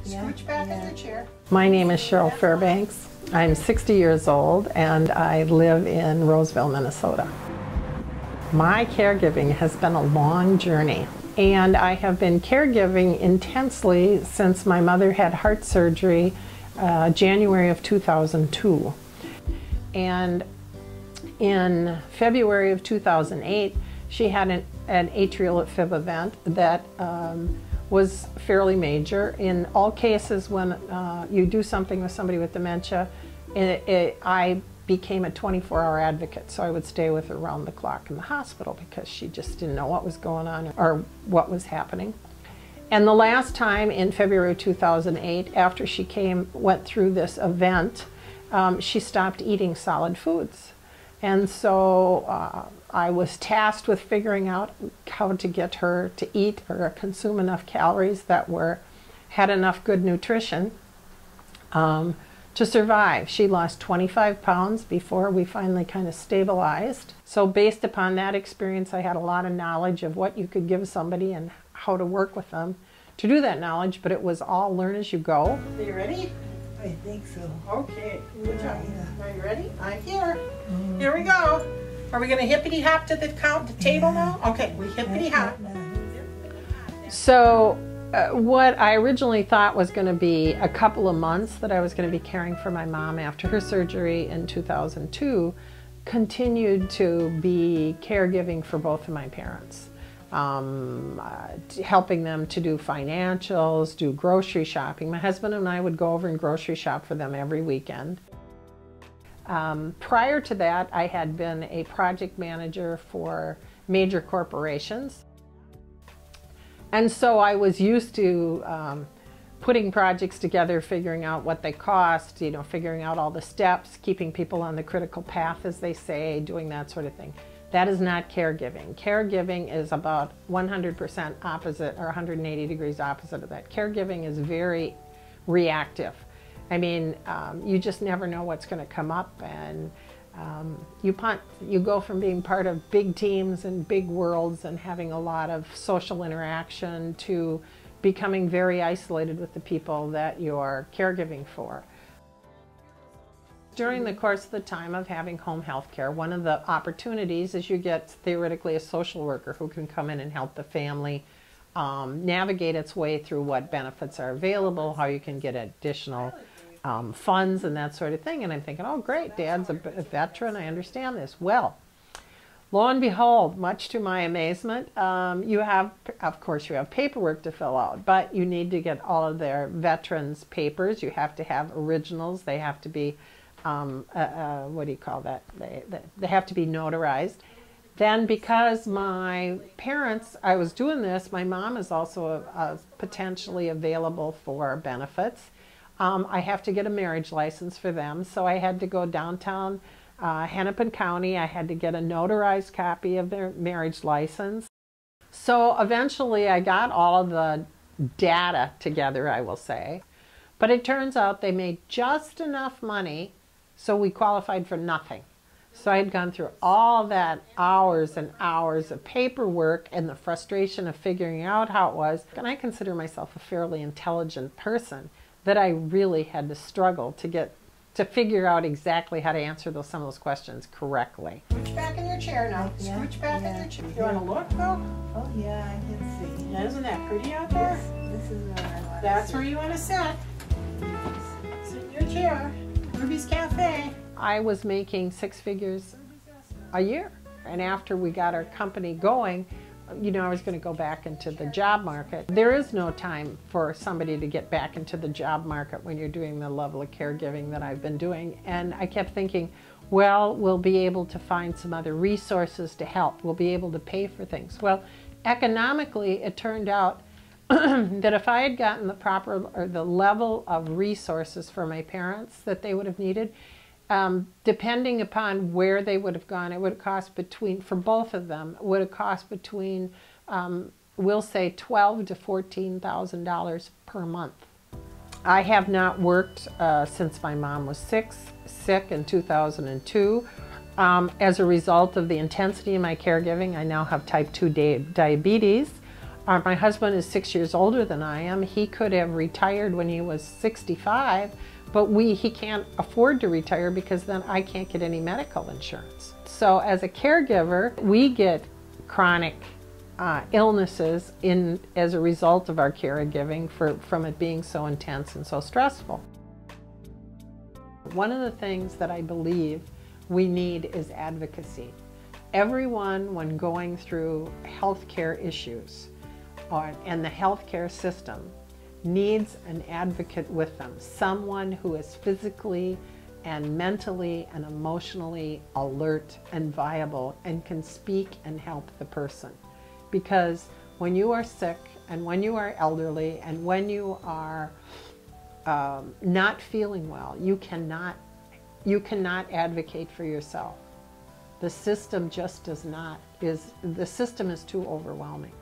Scooch back in the chair. My name is Sheryl Fairbanks. I'm 60 years old and I live in Roseville, Minnesota. My caregiving has been a long journey, and I have been caregiving intensely since my mother had heart surgery January of 2002. And in February of 2008, she had an atrial AFib event that was fairly major. In all cases, when you do something with somebody with dementia, I became a 24-hour advocate, so I would stay with her around the clock in the hospital because she just didn't know what was going on or what was happening. And the last time, in February of 2008, after she went through this event, she stopped eating solid foods. And so I was tasked with figuring out how to get her to eat or consume enough calories that had enough good nutrition to survive. She lost 25 pounds before we finally kind of stabilized. So based upon that experience, I had a lot of knowledge of what you could give somebody and how to work with them to do that knowledge, but it was all learn as you go. Are you ready? I think so. Okay, good job. Are you ready? I'm here. Here we go. Are we going to hippity hop to the table now? Okay, we hippity hop. So what I originally thought was going to be a couple of months that I was going to be caring for my mom after her surgery in 2002 continued to be caregiving for both of my parents. Helping them to do financials, do grocery shopping. My husband and I would go over and grocery shop for them every weekend. Prior to that, I had been a project manager for major corporations. And so I was used to putting projects together, figuring out what they cost, figuring out all the steps, keeping people on the critical path, as they say, doing that sort of thing. That is not caregiving. Caregiving is about 100% opposite, or 180 degrees opposite of that. Caregiving is very reactive. I mean, you just never know what's going to come up, and you go from being part of big teams and big worlds and having a lot of social interaction to becoming very isolated with the people that you're caregiving for. During the course of the time of having home health care, one of the opportunities is you get theoretically a social worker who can come in and help the family navigate its way through what benefits are available, how you can get additional funds and that sort of thing. And I'm thinking, oh great, Dad's a veteran, I understand this. Well, lo and behold, much to my amazement, of course you have paperwork to fill out, but you need to get all of their veterans' papers. You have to have originals. They have to be what do you call that? They have to be notarized. Then, because my parents, I was doing this, my mom is also potentially available for benefits. I have to get a marriage license for them, so I had to go downtown Hennepin County. I had to get a notarized copy of their marriage license. So eventually I got all of the data together, I will say. But it turns out they made just enough money so we qualified for nothing. So I had gone through all that hours and hours of paperwork and the frustration of figuring out how it was. And I consider myself a fairly intelligent person, that I really had to struggle to figure out exactly how to answer some of those questions correctly. Scooch back in your chair now. Scooch back in your chair. You want to look though? Oh yeah, I can see. Isn't that pretty out there? This is where I want That's where you want to sit. Sit in your chair. Ruby's Cafe. I was making 6 figures a year. And after we got our company going, I was going to go back into the job market. There is no time for somebody to get back into the job market when you're doing the level of caregiving that I've been doing. And I kept thinking, well, we'll be able to find some other resources to help. We'll be able to pay for things. Well, economically, it turned out that if I had gotten the proper or the level of resources for my parents that they would have needed, depending upon where they would have gone, it would have cost for both of them, it would have cost between, we'll say $12,000 to $14,000 per month. I have not worked since my mom was sick in 2002. As a result of the intensity of my caregiving, I now have type 2 diabetes. My husband is 6 years older than I am. He could have retired when he was 65, but he can't afford to retire because then I can't get any medical insurance. So as a caregiver, we get chronic illnesses as a result of our caregiving from it being so intense and so stressful. One of the things that I believe we need is advocacy. Everyone, when going through healthcare issues and the healthcare system, needs an advocate with them, someone who is physically and mentally and emotionally alert and viable and can speak and help the person. Because when you are sick and when you are elderly and when you are not feeling well, you cannot advocate for yourself. The system just does not, the system is too overwhelming.